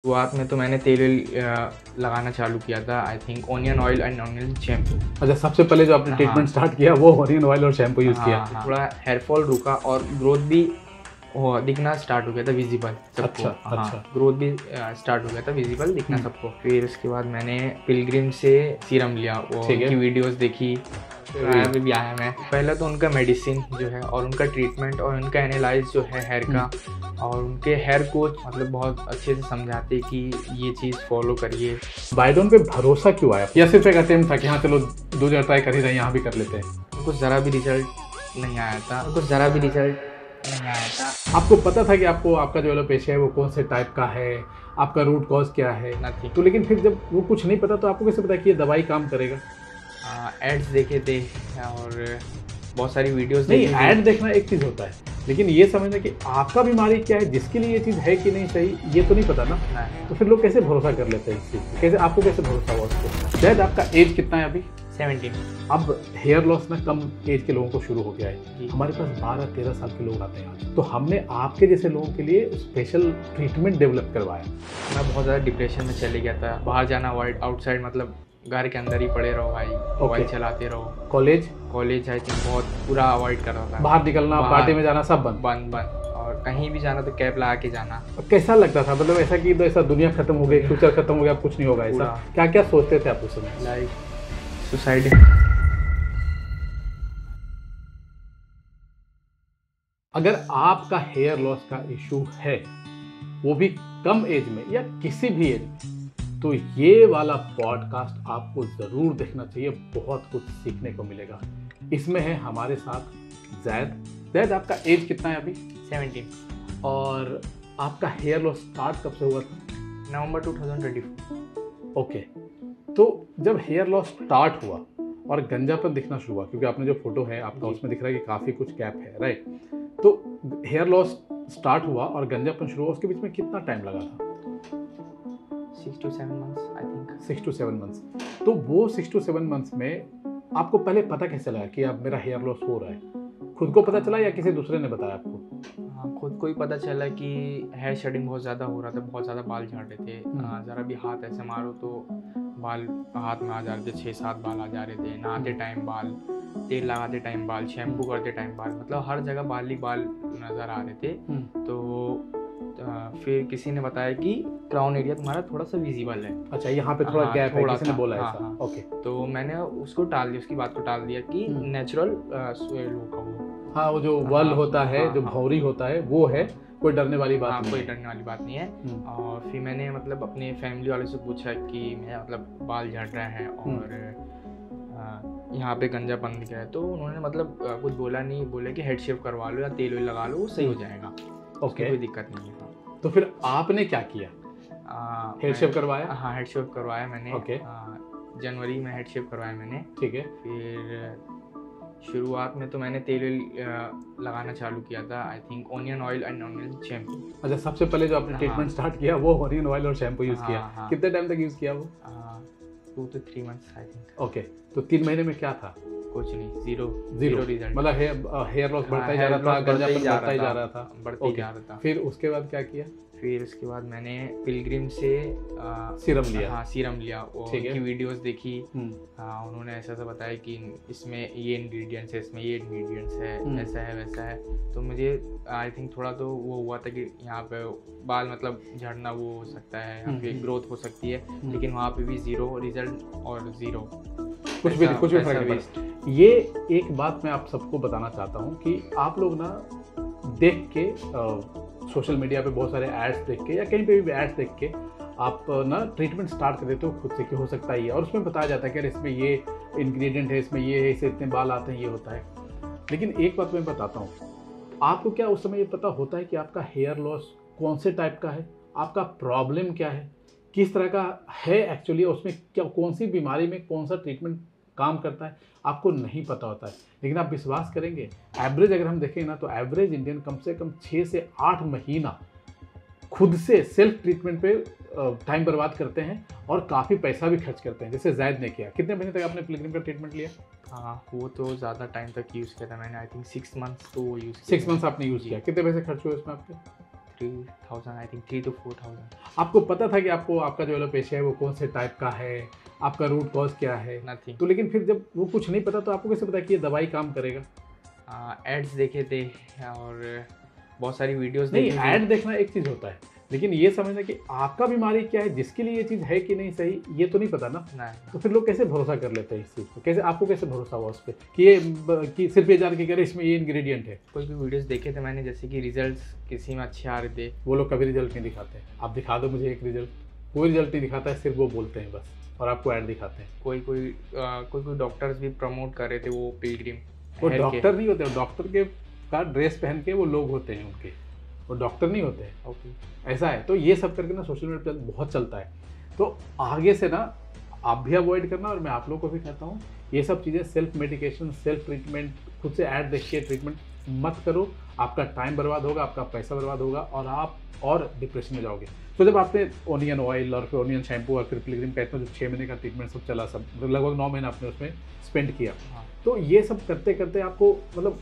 शुरुआत में तो मैंने तेल लगाना चालू किया था। I think onion oil and onion shampoo. अच्छा, सबसे पहले जो आपने ट्रीटमेंट स्टार्ट किया वो ऑनियन ऑयल और शैम्पू यूज़ किया। हाँ, थोड़ा हेयर फॉल रुका और ग्रोथ भी दिखना स्टार्ट हो गया था विजिबल सबको। अच्छा, हाँ, अच्छा। ग्रोथ भी स्टार्ट हो गया था विजिबल दिखना सबको। फिर उसके बाद मैंने पिलग्रिम से सीरम लिया, वो ठीक है। उनकी वीडियोस देखी, अभी भी आया मैं। पहले तो उनका मेडिसिन जो है और उनका ट्रीटमेंट और उनका एनालाइज जो है हेयर का, और उनके हेयर कोच मतलब बहुत अच्छे से समझाते कि ये चीज़ फॉलो करिए। बाइडोन पे भरोसा क्यों आया, या सिर्फ एक अटेम्प्ट था कि हाँ चलो 2 जगह ट्राई कर ही रहे हैं, यहाँ भी कर लेते हैं? कुछ ज़रा भी रिजल्ट नहीं आया था, आपको पता था कि आपको आपका जो एलोपेशिया है वो कौन से टाइप का है, आपका रूट कॉज क्या है? नथिंग। तो लेकिन फिर जब वो कुछ नहीं पता तो आपको कैसे पता कि ये दवाई काम करेगा? एड्स देखे थे और बहुत सारी वीडियोस नहीं, देखी थी। ऐड देखना एक चीज़ होता है, लेकिन ये समझना कि आपका बीमारी क्या है जिसके लिए ये चीज़ है कि नहीं सही, ये तो नहीं पता ना। नहीं। तो फिर लोग कैसे भरोसा कर लेते हैं इस चीज़ पे? कैसे आपको कैसे भरोसा हुआ उसको? शायद आपका एज कितना है अभी? 17। अब हेयर लॉस ना कम एज के लोगों को शुरू हो गया है। जी। हमारे पास 12-13 साल के लोग आते हैं आज, तो हमने आपके जैसे लोगों के लिए स्पेशल ट्रीटमेंट डेवलप करवाया। मैं बहुत ज़्यादा डिप्रेशन में चले गया था। बाहर जाना अवॉइड, आउटसाइड मतलब घर के अंदर ही पड़े रहो भाई, मोबाइल चलाते रहो। कॉलेज आई थिंक बहुत पूरा अवॉइड कर रहा था। बाहर निकलना, पार्टी में जाना सब बंद। बंद, और कहीं भी जाना तो कैब लगा के जाना। कैसा लगता था, मतलब ऐसा कि ऐसा दुनिया खत्म हो गई, फ्यूचर खत्म हो गया, अब कुछ नहीं होगा, ऐसा क्या क्या सोचते थे आप उस समय? Like suicide. अगर आपका हेयर लॉस का इशू है, वो भी कम एज में या किसी भी एज में, तो ये वाला पॉडकास्ट आपको ज़रूर देखना चाहिए। बहुत कुछ सीखने को मिलेगा। इसमें है हमारे साथ जैद। आपका एज कितना है अभी? 17। और आपका हेयर लॉस स्टार्ट कब से हुआ था? नवंबर 2024। ओके, तो जब हेयर लॉस स्टार्ट हुआ और गंजापन दिखना शुरू हुआ, क्योंकि आपने जो फोटो है आपका उसमें दिख रहा है कि काफ़ी कुछ गैप है, राइट? तो हेयर लॉस स्टार्ट हुआ और गंजापन शुरू हुआ, उसके बीच में कितना टाइम लगा था? 6 to 7 months I think. 6 to 7 months. तो वो 6 to 7 मंथ्स में आपको पहले पता कैसे लगा कि अब मेरा हेयर लॉस हो रहा है? खुद को पता चला या किसी दूसरे ने बताया आपको? हाँ, खुद को ही पता चला कि हेयर शेडिंग बहुत ज़्यादा हो रहा था, बहुत ज़्यादा बाल झड़ रहे थे। ज़रा भी हाथ ऐसे मारो तो बाल हाथ में आ जा रहे थे, 6-7 बाल आ जा रहे थे। नहाते टाइम बाल, तेल लगाते टाइम बाल, शैम्पू करते टाइम बाल, मतलब हर जगह बाल ही बाल नज़र आ रहे थे। तो फिर किसी ने बताया कि क्राउन एरिया तुम्हारा थोड़ा सा विजिबल है। अच्छा, यहाँ पे थोड़ा गैप है, किसी ने बोला हाँ, ऐसा? हाँ। ओके, तो मैंने उसको टाल दिया, उसकी बात को टाल दिया कि नेचुरल स्वेल होगा वो। हाँ, वो जो वल होता है, जो भौरी होता है, वो है, कोई डरने वाली बात नहीं है। कोई डरने वाली बात नहीं है। और फिर मैंने मतलब अपने फैमिली वाले से पूछा कि मेरा मतलब बाल झड़ रहा है और यहाँ पे गंजापन दिख रहा है, तो उन्होंने मतलब कुछ बोला नहीं, बोले कि हेड शेव करवा लो या तेल वेल लगा लो, वो सही हो जाएगा। ओके, कोई दिक्कत नहीं है। तो फिर आपने क्या किया? हेड शेव करवाया? हाँ, हेड शेव करवाया मैंने। ओके। जनवरी में हेड शेव करवाया मैंने। ठीक है। फिर शुरुआत में तो मैंने तेल लगाना चालू किया था। I think onion oil and onion shampoo. अच्छा, सबसे पहले जो आपने ट्रीटमेंट स्टार्ट किया वो ऑनियन ऑयल और शैम्पू यूज़ किया। कितने टाइम तक यूज़ किया वो? 2 to 3 months I think. Okay, तो 3 महीने में क्या था? कुछ नहीं, जीरो रिजल्ट। मतलब हेयर लॉस बढ़ता ही जा रहा था, गंजापन बढ़ता ही जा रहा था। फिर उसके बाद क्या किया? फिर उसके बाद मैंने पिलग्रिम से सीरम लिया। हाँ, सीरम लिया, उनकी वीडियोस देखी। हाँ, उन्होंने ऐसा बताया कि इसमें ये इंग्रेडिएंट्स है, इसमें ये इंग्रेडिएंट्स है, ऐसा है वैसा है। तो मुझे आई थिंक थोड़ा तो वो हुआ था कि यहाँ पे बाल मतलब झड़ना वो हो सकता है, यहाँ पे ग्रोथ हो सकती है, लेकिन वहाँ पे भी जीरो रिजल्ट और जीरो कुछ भी फर्क नहीं पड़ा। ये एक बात मैं आप सबको बताना चाहता हूँ कि आप लोग ना देख के सोशल मीडिया पे बहुत सारे एड्स देख के या कहीं पे भी एड्स देख के आप ना ट्रीटमेंट स्टार्ट कर देते हो खुद से कि हो सकता है ये, और उसमें बताया जाता है कि इसमें ये इंग्रेडिएंट है, इसमें ये है, इससे इतने बाल आते हैं, ये होता है। लेकिन एक बात मैं बताता हूँ, आपको क्या उस समय ये पता होता है कि आपका हेयर लॉस कौन से टाइप का है, आपका प्रॉब्लम क्या है, किस तरह का है एक्चुअली, उसमें क्या कौन सी बीमारी में कौन सा ट्रीटमेंट काम करता है, आपको नहीं पता होता है। लेकिन आप विश्वास करेंगे, एवरेज अगर हम देखें ना तो एवरेज इंडियन कम से कम 6 से 8 महीना खुद से सेल्फ ट्रीटमेंट पे टाइम बर्बाद करते हैं और काफ़ी पैसा भी खर्च करते हैं, जैसे जैद ने किया। कितने महीने तक आपने पिलग्रिम का ट्रीटमेंट लिया? हाँ, वो तो ज़्यादा टाइम तक यूज़ किया था मैंने। आई थिंक 6 months तो यूज़ 6 मंथ्स आपने यूज़ किया। कितने पैसे खर्च हुए उसमें आपके? 3000 आई थिंक 3 to 4000। आपको पता था कि आपको आपका जो एलोपेशिया है वो कौन से टाइप का है, आपका रूट कॉज क्या है? नथिंग। तो लेकिन फिर जब वो कुछ नहीं पता तो आपको कैसे पता कि ये दवाई काम करेगा? एड्स देखे थे और बहुत सारी वीडियोस नहीं, देखी थी। ऐड देखना एक चीज़ होता है, लेकिन ये समझना कि आपका बीमारी क्या है जिसके लिए ये चीज़ है कि नहीं सही, ये तो नहीं पता ना। नहीं, तो फिर लोग कैसे भरोसा कर लेते हैं इस चीज़ पे? कैसे आपको कैसे भरोसा हुआ उस पर कि ये कि सिर्फ ये जान के करे इसमें ये इंग्रेडिएंट है? कोई भी वीडियोस देखे थे मैंने, जैसे कि रिजल्ट्स किसी में अच्छे आ रहे थे। वो लोग कभी रिजल्ट नहीं दिखाते। आप दिखा दो मुझे एक रिजल्ट, कोई रिजल्ट नहीं दिखाता है, सिर्फ वो बोलते हैं बस और आपको ऐड दिखाते हैं। कोई डॉक्टर्स भी प्रमोट कर रहे थे वो पिलग्रिम। वो डॉक्टर नहीं होते, डॉक्टर के का ड्रेस पहन के वो लोग होते हैं उनके, वो डॉक्टर नहीं होते हैं। ओके, ऐसा है। तो ये सब करके ना सोशल मीडिया पे बहुत चलता है, तो आगे से ना आप भी अवॉइड करना और मैं आप लोगों को भी कहता हूँ ये सब चीज़ें, सेल्फ मेडिकेशन, सेल्फ ट्रीटमेंट, खुद से ऐड देख के ट्रीटमेंट मत करो। आपका टाइम बर्बाद होगा, आपका पैसा बर्बाद होगा और आप और डिप्रेशन में जाओगे। तो जब आपने ओनियन ऑयल और फिर ओनियन शैम्पू और फिर पिलग्रिम का इतना जो 6 महीने का ट्रीटमेंट सब चला, सब लगभग 9 महीने आपने उसमें स्पेंड किया, हाँ। तो ये सब करते करते आपको मतलब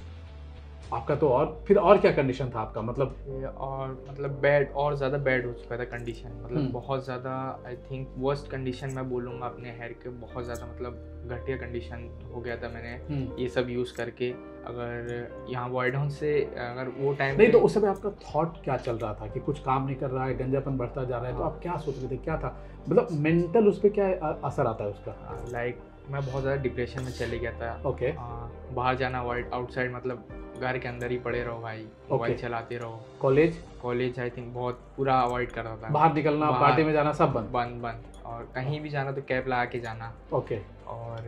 आपका तो और फिर और क्या कंडीशन था आपका, मतलब और मतलब बैड, और ज़्यादा बैड हो चुका था कंडीशन, मतलब बहुत बहुत ज़्यादा। आई थिंक वर्स्ट कंडीशन मैं बोलूँगा अपने हेयर के, बहुत ज़्यादा मतलब घटिया कंडीशन हो गया था मैंने ये सब यूज़ करके। अगर यहाँ वॉइडॉन से अगर वो टाइम नहीं, तो उस समय आपका थॉट क्या चल रहा था कि कुछ काम नहीं कर रहा है, गंजापन बढ़ता जा रहा है, तो आप क्या सोच रहे थे, क्या था मतलब मेंटल उस पर क्या असर आता है उसका? लाइक मैं बहुत ज़्यादा डिप्रेशन में चले गया था। ओके। बाहर जाना अवॉइड, आउटसाइड मतलब घर के अंदर ही पड़े रहो भाई, मोबाइल चलाते रहो। कॉलेज आई थिंक बहुत पूरा अवॉइड कर रहा था। बाहर निकलना, पार्टी में जाना सब बंद। और कहीं भी जाना तो कैब लगा के जाना। ओके। और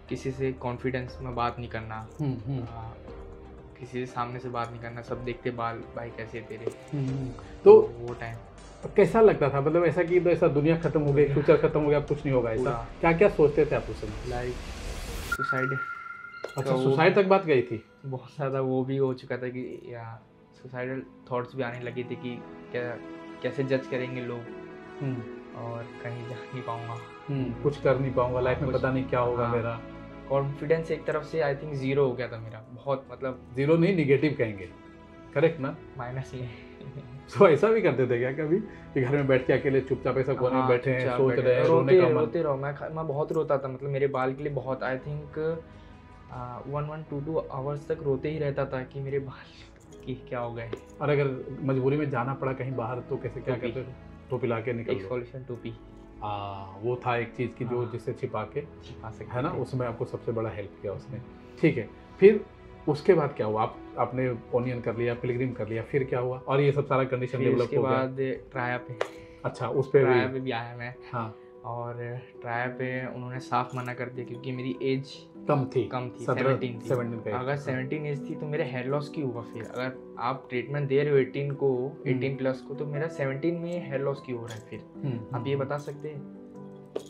किसी से कॉन्फिडेंस में बात नहीं करना, किसी से सामने से बात नहीं करना, सब देखते बाल भाई कैसे तेरे। तो वो टाइम कैसा लगता था, मतलब ऐसा कि ऐसा दुनिया खत्म हो गई, फ्यूचर खत्म हो गया, कुछ नहीं होगा, ऐसा क्या क्या सोचते थे आप उस समय? Like suicide. अच्छा, सुसाइड तक बात गई थी? बहुत ज़्यादा वो भी हो चुका था कि या सुसाइडल थॉट्स भी आने लगे थे कि क्या कैसे जज करेंगे लोग और कहीं जा नहीं पाऊंगा, कुछ कर नहीं पाऊंगा लाइफ में, पता नहीं क्या होगा मेरा। कॉन्फिडेंस एक तरफ से आई थिंक जीरो हो गया था मेरा, बहुत मतलब जीरो नहीं, निगेटिव कहेंगे, करेक्ट ना? माइनस ही। तो ऐसा भी करते थे क्या कभी कि घर में बैठ के अकेले चुपचाप ऐसा कोने में बैठे हैं, सोच रहे हैं, रोते रहो? मैं बहुत रोता था, मतलब मेरे बाल के लिए बहुत, आई थिंक 1-2 आवर्स तक रोते ही रहता था कि मेरे बाल की क्या हो गए। और अगर मजबूरी में जाना पड़ा कहीं बाहर तो कैसे क्या करते थे? टोपी ला के निकल सॉल्यूशन टोपी, वो था एक चीज़ की जो जिससे छिपा सकते है ना, उसमें आपको सबसे बड़ा हेल्प किया उसने। ठीक है, फिर उसके बाद क्या हुआ? आपने ओनियन कर लिया, पिलग्रिम कर लिया, फिर क्या हुआ? और ये सब सारा कंडीशन डेवलप हो गया? उसके बाद ट्राया पे। अच्छा, उस पे भी आया मैं। हाँ। और ट्राया पे उन्होंने साफ मना कर दिया क्योंकि मेरी एज कम थी 17 थी। अगर 17 एज थी तो मेरे हेयर लॉस क्यों हुआ? फिर अगर आप ट्रीटमेंट दे रहे हो 18 प्लस को, तो मेरा 17 में हेयर लॉस क्यों हो रहा है? फिर आप ये बता सकते हैं?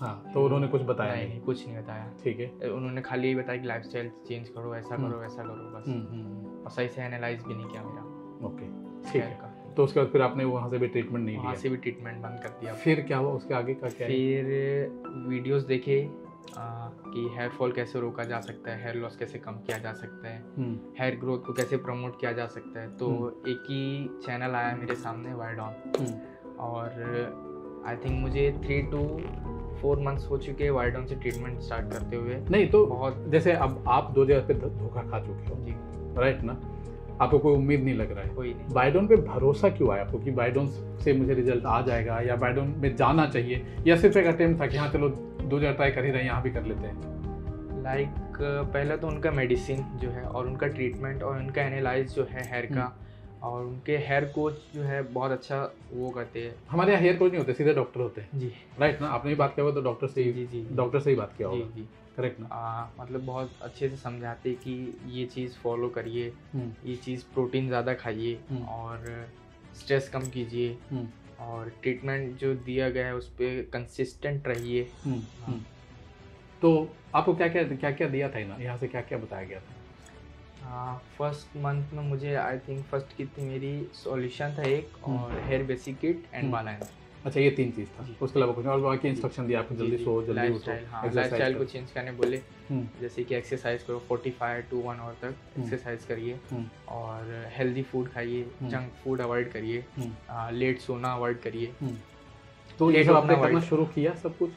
हाँ, तो उन्होंने कुछ बताया नहीं, कुछ नहीं बताया। ठीक है, उन्होंने खाली यही बताया कि लाइफस्टाइल चेंज करो, ऐसा करो, वैसा करो, बस। और सही से एनालाइज भी नहीं किया मेरा। ओके, ठीक है। तो उसके बाद फिर आपने वहाँ से भी ट्रीटमेंट नहीं लिया? वहाँ से भी ट्रीटमेंट बंद कर दिया। फिर क्या हुआ उसके आगे का क्या? फिर वीडियोस देखे कि हेयर फॉल कैसे रोका जा सकता है, हेयर लॉस कैसे कम किया जा सकता है, हेयर ग्रोथ को कैसे प्रमोट किया जा सकता है। तो एक ही चैनल आया मेरे सामने, वाइडॉन, और आई थिंक मुझे 3 to 4 मंथ्स हो चुके हैं वाइडॉन से ट्रीटमेंट स्टार्ट करते हुए। नहीं तो बहुत, जैसे अब आप 2 जगह पे धोखा खा चुके हो जी, राइट ना? आपको कोई उम्मीद नहीं लग रहा है? कोई नहीं। वाइडॉन पे भरोसा क्यों आया आपको कि वाइडॉन से मुझे रिजल्ट आ जाएगा, या वाइडॉन में जाना चाहिए, या सिर्फ एक अटेम्प्ट था कि हाँ चलो 2 जगह ट्राई कर ही रहे हैं, यहाँ भी कर लेते हैं? लाइक पहले तो उनका मेडिसिन जो है और उनका ट्रीटमेंट और उनका एनालाइज जो है हेयर का, और उनके हेयर कोच जो है बहुत अच्छा वो करते हैं। हमारे यहाँ हेयर कोच नहीं होते, सीधे डॉक्टर होते हैं जी, राइट ना? आपने भी बात किया होगा तो डॉक्टर से ही, जी डॉक्टर से ही बात किया होगा, जी, करेक्ट ना? मतलब बहुत अच्छे से समझाते कि ये चीज़ फॉलो करिए, ये चीज़ प्रोटीन ज़्यादा खाइए और स्ट्रेस कम कीजिए, और ट्रीटमेंट जो दिया गया है उस पर कंसिस्टेंट रहिए। तो आपको क्या क्या दिया था यहाँ से, क्या क्या बताया गया था? फर्स्ट मंथ में मुझे आई थिंक फर्स्ट की थी मेरी सॉल्यूशन था एक, और हेयर बेसिक किट एंड बालाइन। अच्छा, ये 3 चीज़ था, जी। उसके अलावा कुछ नहीं, और बाकी इंस्ट्रक्शन दिया आपको, जल्दी सो, जल्दी उठो, लाइफस्टाइल, हाँ, एक्सरसाइज लाइफस्टाइल को करो। चेंज करने बोले, हम्म, जैसे कि एक्सरसाइज करो 45 टू 1 आवर तक हम्म, एक्सरसाइज करिए, हम्म, और हेल्दी फूड खाइए, हम्म, जंक फूड अवॉइड करिए, हम्म, लेट सोना अवॉइड करिए, हम्म। तो ये लेट सब उठना आपने करना अवॉइड। शुरू किया सब कुछ?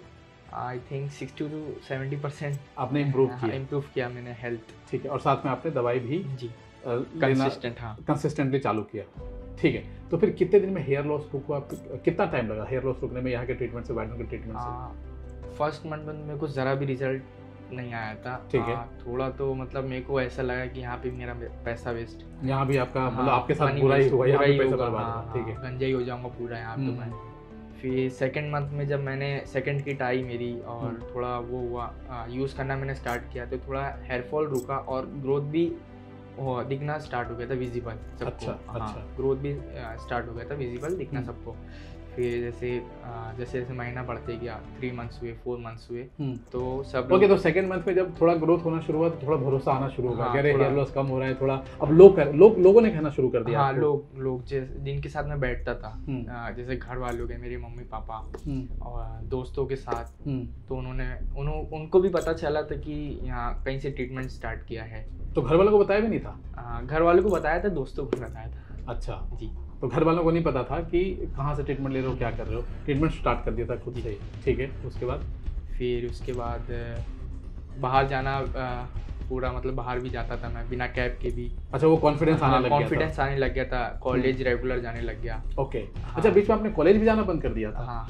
आई थिंक 60 टू 70% आपने इम्प्रूव किया? इम्प्रूव किया मैंने हेल्थ। ठीक है, और साथ में आपने दवाई भी जी, लेना कंसिस्टेंट, हाँ। कंसिस्टेंटली चालू किया। ठीक है, तो फिर कितने दिन में हेयर लॉस रुको, आप कितना टाइम लगा हेयर लॉस रुकने में, यहाँ के ट्रीटमेंट से, वाइडन के ट्रीटमेंट से? फर्स्ट मंथ में मेरे को ज़रा भी रिजल्ट नहीं आया था। ठीक है। थोड़ा तो मतलब मेरे को ऐसा लगा कि यहाँ पे मेरा पैसा वेस्ट, यहाँ भी आपका मतलब आपके साथ मनी बुरा ही वेस्ट, हुआ, यहाँ बुरा भी ही पैसा होगा, बर्बाद हाँ हुआ। ठीक है। गंजा ही हो जाऊंगा पूरा यहाँ तो मैं। हम्म, फिर सेकंड मंथ में जब मैंने सेकंड किट आई मेरी और थोड़ा वो हुआ, यूज़ करना मैंने स्टार्ट किया, तो थोड़ा हेयरफॉल रुका और ग्रोथ भी दिखना स्टार्ट हो गया था, विजिबल सबको। अच्छा, हाँ, अच्छा। ग्रोथ भी स्टार्ट हो गया था, विजिबल दिखना हम्म। सबको। फिर जैसे जैसे जैसे महीना बढ़ते गया, 3 मंथ्स हुए, 4 मंथ्स हुए, तो सब ओके, तो सेकंड मंथ में जब थोड़ा ग्रोथ होना शुरू हुआ तो थोड़ा भरोसा आना शुरू होगा, हाँ, कि अरे थोड़ा। हेयर लॉस कम हो रहा है थोड़ा, अब लोगों ने कहना शुरू कर दिया हाँ, आपको? लोग जिनके साथ मैं बैठता था, जैसे घर वालों के, मेरे मम्मी पापा और दोस्तों के साथ, तो उनको भी पता चला था कि यहाँ कहीं से ट्रीटमेंट स्टार्ट किया है। तो घर वालों को बताया भी नहीं था? घर वालों को बताया था, दोस्तों को भी बताया था। अच्छा जी। तो घर वालों को नहीं पता था कि कहाँ से ट्रीटमेंट ले रहे हो, क्या कर रहे हो, ट्रीटमेंट स्टार्ट कर दिया था खुद से ही। ठीक है, उसके बाद? फिर उसके बाद बाहर जाना, पूरा मतलब बाहर भी जाता था मैं बिना कैब के भी। अच्छा, वो कॉन्फिडेंस आने लग गया था? कॉन्फिडेंस आने लग गया था, कॉलेज रेगुलर जाने लग गया। ओके। अच्छा, बीच में आपने कॉलेज भी जाना बंद कर दिया था? हाँ,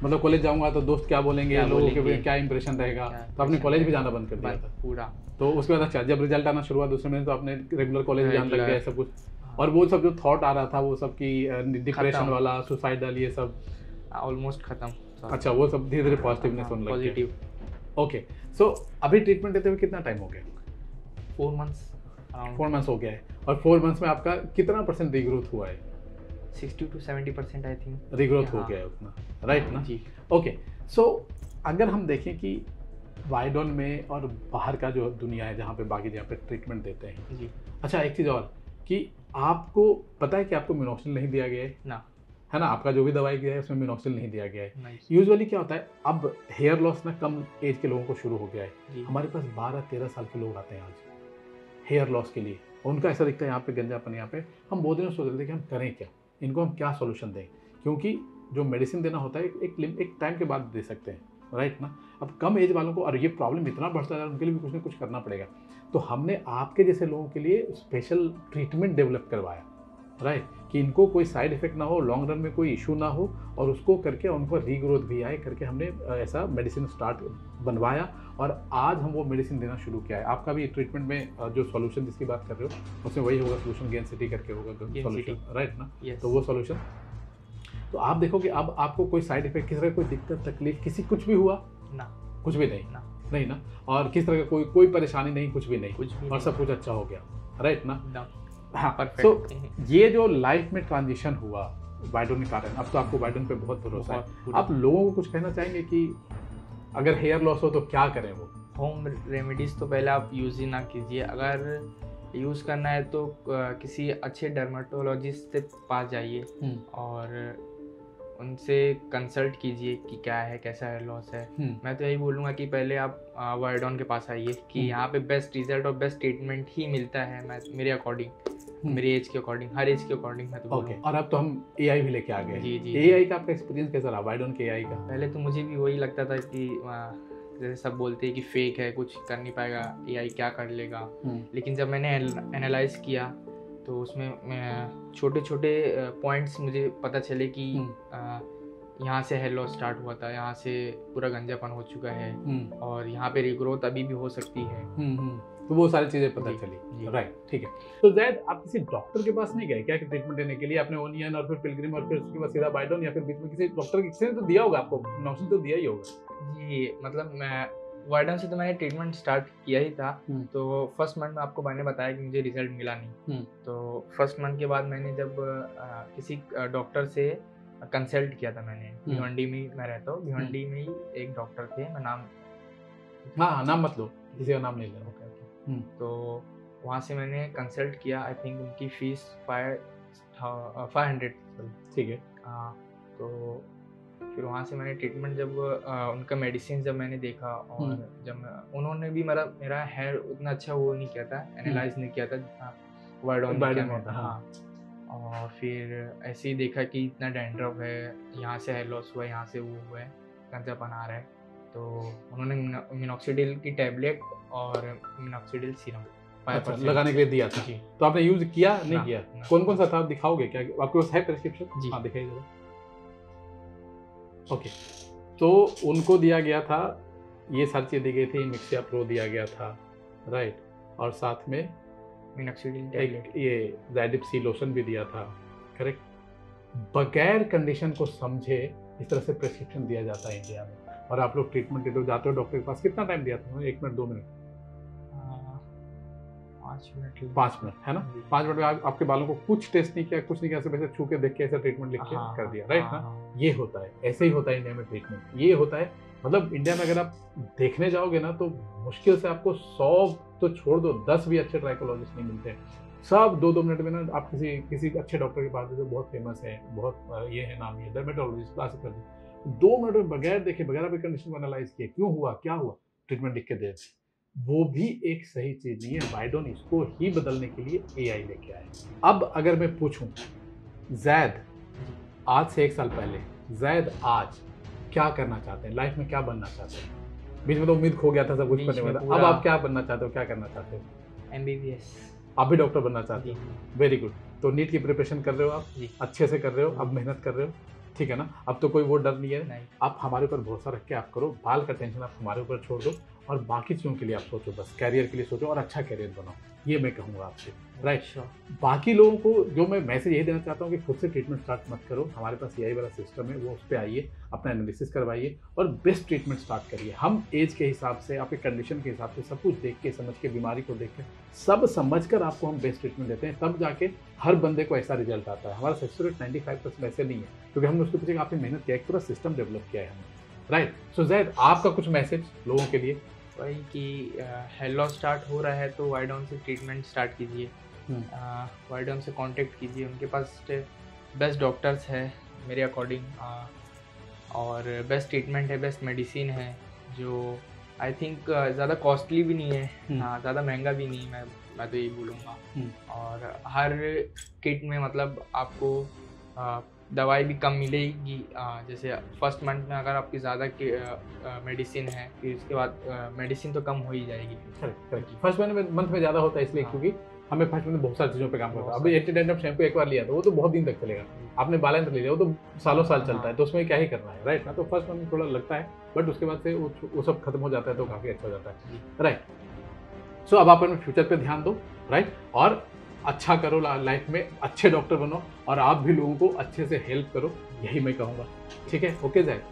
मतलब कॉलेज जाऊंगा तो दोस्त क्या बोलेंगे, क्या लोगों के बोलेंगे, क्या इंप्रेशन रहेगा, क्या तो आपने impression कॉलेज भी रहेगा, जाना बंद कर दिया था पूरा। तो उसके बाद अच्छा, जब रिजल्ट आना शुरू हुआ दूसरे महीने, तो आपने रेगुलर कॉलेज भी जाने लग Regular, गया सब कुछ? और वो सब जो थॉट आ रहा था वो सब की डिप्रेशन खत्म। वाला, सुसाइडल, ये सब? ऑलमोस्ट खत्म। अच्छा, वो सब धीरे धीरे पॉजिटिवनेस होने लग गया। पॉजिटिव। ओके, सो अभी ट्रीटमेंट लेते हुए कितना टाइम हो गया? 4 मंथ्स, 4 मंथ्स हो गया है, और 4 मंथ्स में आपका कितना परसेंट रीग्रोथ हुआ है? 60 to 70% आई थिंक रीग्रोथ हो गया है उतना, राइट ना? जी। ओके, सो अगर हम देखें कि वाइडॉन में और बाहर का जो दुनिया है जहाँ पे बाकी जहाँ पे ट्रीटमेंट देते हैं जी अच्छा, एक चीज़ और कि आपको पता है कि आपको मिनॉक्सिल नहीं दिया गया ना, है ना? आपका जो भी दवाई दिया है उसमें मिनॉक्सिल नहीं दिया गया है। नाइस। यूजुअली क्या होता है, अब हेयर लॉस ना कम एज के लोगों को शुरू हो गया है। जी। हमारे पास 12-13 साल के लोग आते हैं आज हेयर लॉस के लिए, और उनका ऐसा दिखता है यहाँ पे गंजापन, यहाँ पे हम बहुत दिनों सोच रहे थे कि हम करें क्या, इनको हम क्या सोल्यूशन दें, क्योंकि जो मेडिसिन देना होता है एक टाइम के बाद दे सकते हैं, राइट ना? अब कम एज वालों को, और ये प्रॉब्लम इतना बढ़ता है, उनके लिए भी कुछ ना कुछ करना पड़ेगा। तो हमने आपके जैसे लोगों के लिए स्पेशल ट्रीटमेंट डेवलप करवाया, राइट, कि इनको कोई साइड इफेक्ट ना हो, लॉन्ग रन में कोई इशू ना हो, और उसको करके उनको रीग्रोथ भी आए करके हमने ऐसा मेडिसिन स्टार्ट बनवाया, और आज हम वो मेडिसिन देना शुरू किया है। आपका भी ट्रीटमेंट में जो सॉल्यूशन जिसकी बात कर रहे हो उसमें वही होगा, सॉल्यूशन गेन सिटी करके होगा सॉल्यूशन, राइट ना? तो वो सॉल्यूशन, तो आप देखो कि अब आपको कोई साइड इफेक्ट, किसी तरह कोई दिक्कत तकलीफ, किसी कुछ भी हुआ ना, कुछ भी नहीं ना, नहीं ना, और किस तरह का कोई परेशानी नहीं, कुछ भी नहीं, कुछ भी और सब कुछ अच्छा हो गया, राइट ना? ना, हाँ, परफेक्ट। तो ये जो लाइफ में ट्रांजिशन हुआ वाइडन के कारण, अब तो आपको वाइडन पे बहुत भरोसा है। आप लोगों को कुछ कहना चाहेंगे कि अगर हेयर लॉस हो तो क्या करें? वो होम रेमेडीज़ तो पहले आप यूज़ ही ना कीजिए, अगर यूज़ करना है तो किसी अच्छे डर्मेटोलॉजिस्ट से पास जाइए और उनसे कंसल्ट कीजिए कि क्या है, कैसा हेयर लॉस है। मैं तो यही बोलूँगा कि पहले आप वाइडॉन के पास आइए, कि यहाँ पे बेस्ट रिजल्ट और बेस्ट ट्रीटमेंट ही मिलता है, मेरे अकॉर्डिंग, मेरी एज के अकॉर्डिंग, हर एज के अकॉर्डिंग मैं तो ओके। और अब तो हम एआई भी लेके आ गए। जी जी। एआई का आपका एक्सपीरियंस कैसा रहा, वाइडॉन के एआई का? पहले तो मुझे भी वही लगता था कि जैसे सब बोलते हैं कि फेक है, कुछ कर नहीं पाएगा, एआई क्या कर लेगा। लेकिन जब मैंने एनालाइज किया तो उसमें छोटे छोटे पॉइंट्स मुझे पता चले कि यहाँ से हेयर लॉस स्टार्ट हुआ था, यहाँ से पूरा गंजापन हो चुका है, और यहाँ पे रिग्रोथ अभी भी हो सकती है। तो वो सारी चीजें पता चली, राइट, ठीक है। तो ज़ैद, आप किसी डॉक्टर के पास नहीं गए क्या कि ट्रीटमेंट लेने के लिए? आपने ओनियन और फिर पिलग्रिम और फिर उसके बाद सीधा वाइडॉन, या फिर बीच में किसी डॉक्टर, किसी ने तो दिया होगा आपको, नॉक्सिन तो दिया ही होगा? जी, मतलब मैं वाइडॉन से तो मैंने ट्रीटमेंट स्टार्ट किया ही था। तो फर्स्ट मंथ में आपको मैंने बताया कि मुझे रिजल्ट मिला नहीं। तो फर्स्ट मंथ के बाद मैंने जब किसी डॉक्टर से कंसल्ट किया था, मैंने भिवंडी में मैं रहता हूँ, भिवंडी में ही एक डॉक्टर थे, मैं नाम मत लो, किसी का नाम नहीं लेना। तो वहाँ से मैंने कंसल्ट किया। आई थिंक उनकी फीस 500, ठीक है। तो फिर वहाँ से मैंने ट्रीटमेंट जब उनका मेडिसिन जब मैंने देखा और जब उन्होंने भी मेरा हेयर उतना अच्छा वो नहीं किया था, एनालाइज नहीं किया था जितना वाइडॉन ने किया था। हाँ, और फिर ऐसे ही देखा कि इतना डैंड्रफ है, यहाँ से हेयर लॉस हुआ है, यहाँ से वो हुआ है, कंजापन आ रहा है, तो उन्होंने मिनॉक्सिडिल की टैबलेट और मिनॉक्सिडिल सीरम लगाने के लिए दिया था। जी। तो आपने यूज किया नहीं किया? कौन कौन सा था आप दिखाओगे क्या? आपके पास है प्रेस्क्रिप्शन? हाँ दिखाइए जरा। ओके, तो उनको दिया गया था, ये सारी चीज़ दी गई थी, मिक्सिया प्रो दिया गया था, राइट, और साथ में मिनॉक्सिडिल एक ये ज़ैडिप्सी लोशन भी दिया था, करेक्ट। बगैर कंडीशन को समझे इस तरह से प्रेस्क्रिप्शन दिया जाता है इंडिया में, और आप लोग ट्रीटमेंट देते हो, जाते हो डॉक्टर के पास। कितना टाइम दिया था? 1 मिनट 2 मिनट? 5 मिनट है ना? 5 मिनट में आपके बालों को कुछ टेस्ट नहीं किया, कुछ नहीं किया, ऐसे वैसे छू के देख के ऐसा ट्रीटमेंट लिख के कर दिया, राइट ना? ये होता है, ऐसे ही होता है इंडिया में ट्रीटमेंट, ये होता है। मतलब इंडिया में अगर आप देखने जाओगे ना तो मुश्किल से आपको 100 तो छोड़ दो, 10 भी अच्छे ट्राइकोलॉजिस्ट नहीं मिलते हैं। सब 2-2 मिनट में ना आप किसी अच्छे डॉक्टर के पास जो बहुत फेमस है, बहुत ये है नाम, ये डर्मेटोलॉजिस्ट, प्लास्टिक सर्जन, 2 मिनट में बगैर देखे, बगैर आपकी कंडीशन को एनालाइज किए, क्यों हुआ, क्या हुआ, ट्रीटमेंट लिख के दे। वो भी एक सही चीज नहीं है। वाइडॉन इसको ही बदलने के लिए एआई लेके आए। अब अगर मैं पूछूं, जैद आज से 1 साल पहले, जैद आज क्या करना चाहते हैं, लाइफ में क्या बनना चाहते हैं? बीच में तो उम्मीद खो गया था, सब कुछ करने वाला। अब आप क्या बनना चाहते हो, क्या करना चाहते हो? MBBS। आप भी डॉक्टर बनना चाहते हो? Very good. तो नीट की प्रिपरेशन कर रहे हो आप? अच्छे से कर रहे हो, अब मेहनत कर रहे हो, ठीक है ना? अब तो कोई वो डर नहीं है। नहीं। आप हमारे ऊपर भरोसा रख के आप करो, बाल का टेंशन आप हमारे ऊपर छोड़ दो, और बाकी चीज़ों के लिए आप सोचो, बस कैरियर के लिए सोचो और अच्छा कैरियर बनाओ, ये मैं कहूँगा आपसे, राइट। बाकी लोगों को जो मैं मैसेज यही देना चाहता हूँ कि खुद से ट्रीटमेंट स्टार्ट मत करो, हमारे पास यही वाला सिस्टम है, वो उस पर आइए, अपना एनालिसिस करवाइए और बेस्ट ट्रीटमेंट स्टार्ट करिए। हम एज के हिसाब से, आपके कंडीशन के हिसाब से सब कुछ देख के, समझ के, बीमारी को देख के, सब समझ कर आपको हम बेस्ट ट्रीटमेंट देते हैं, तब जाके हर बंदे को ऐसा रिजल्ट आता है। हमारा सक्सेस रेट 95% ऐसे नहीं है, क्योंकि हमने उसके पीछे आपने मेहनत किया, एक पूरा सिस्टम डेवलप किया है हमने, राइट। सो जैद, आपका कुछ मैसेज लोगों के लिए? वही कि हेयर लॉस स्टार्ट हो रहा है तो वाइडॉन से ट्रीटमेंट स्टार्ट कीजिए, वाइडॉन से कांटेक्ट कीजिए, उनके पास बेस्ट डॉक्टर्स है मेरे अकॉर्डिंग, और बेस्ट ट्रीटमेंट है, बेस्ट मेडिसिन है, जो आई थिंक ज़्यादा कॉस्टली भी नहीं है, ज़्यादा महंगा भी नहीं, मैं तो यही बोलूँगा। और हर किट में मतलब आपको दवाई भी कम मिलेगी, जैसे फर्स्ट मंथ में अगर आपकी ज़्यादा मेडिसिन है, फिर उसके बाद मेडिसिन तो कम हो ही जाएगी। करेक्ट। फर्स्ट मंथ में ज़्यादा होता है, इसलिए क्योंकि हमें फर्स्ट मंथ में बहुत सारी चीज़ों पे काम करता है। अभी एंटी डैंड्रफ शैम्पू एक बार लिया तो वो तो बहुत दिन तक चलेगा, आपने बालेंद्र ले लिया वो तो सालों साल चलता है, तो उसमें क्या ही करना है, राइट ना? तो फर्स्ट मंथ में थोड़ा लगता है, बट उसके बाद से वो सब खत्म हो जाता है, तो काफ़ी अच्छा हो जाता है, राइट। सो अब आप अपने फ्यूचर पे ध्यान दो, राइट, और अच्छा करो, लाइफ में अच्छे डॉक्टर बनो, और आप भी लोगों को अच्छे से हेल्प करो, यही मैं कहूँगा, ठीक है? ओके जैद,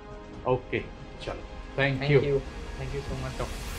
ओके, चलो, thank you so much doctor.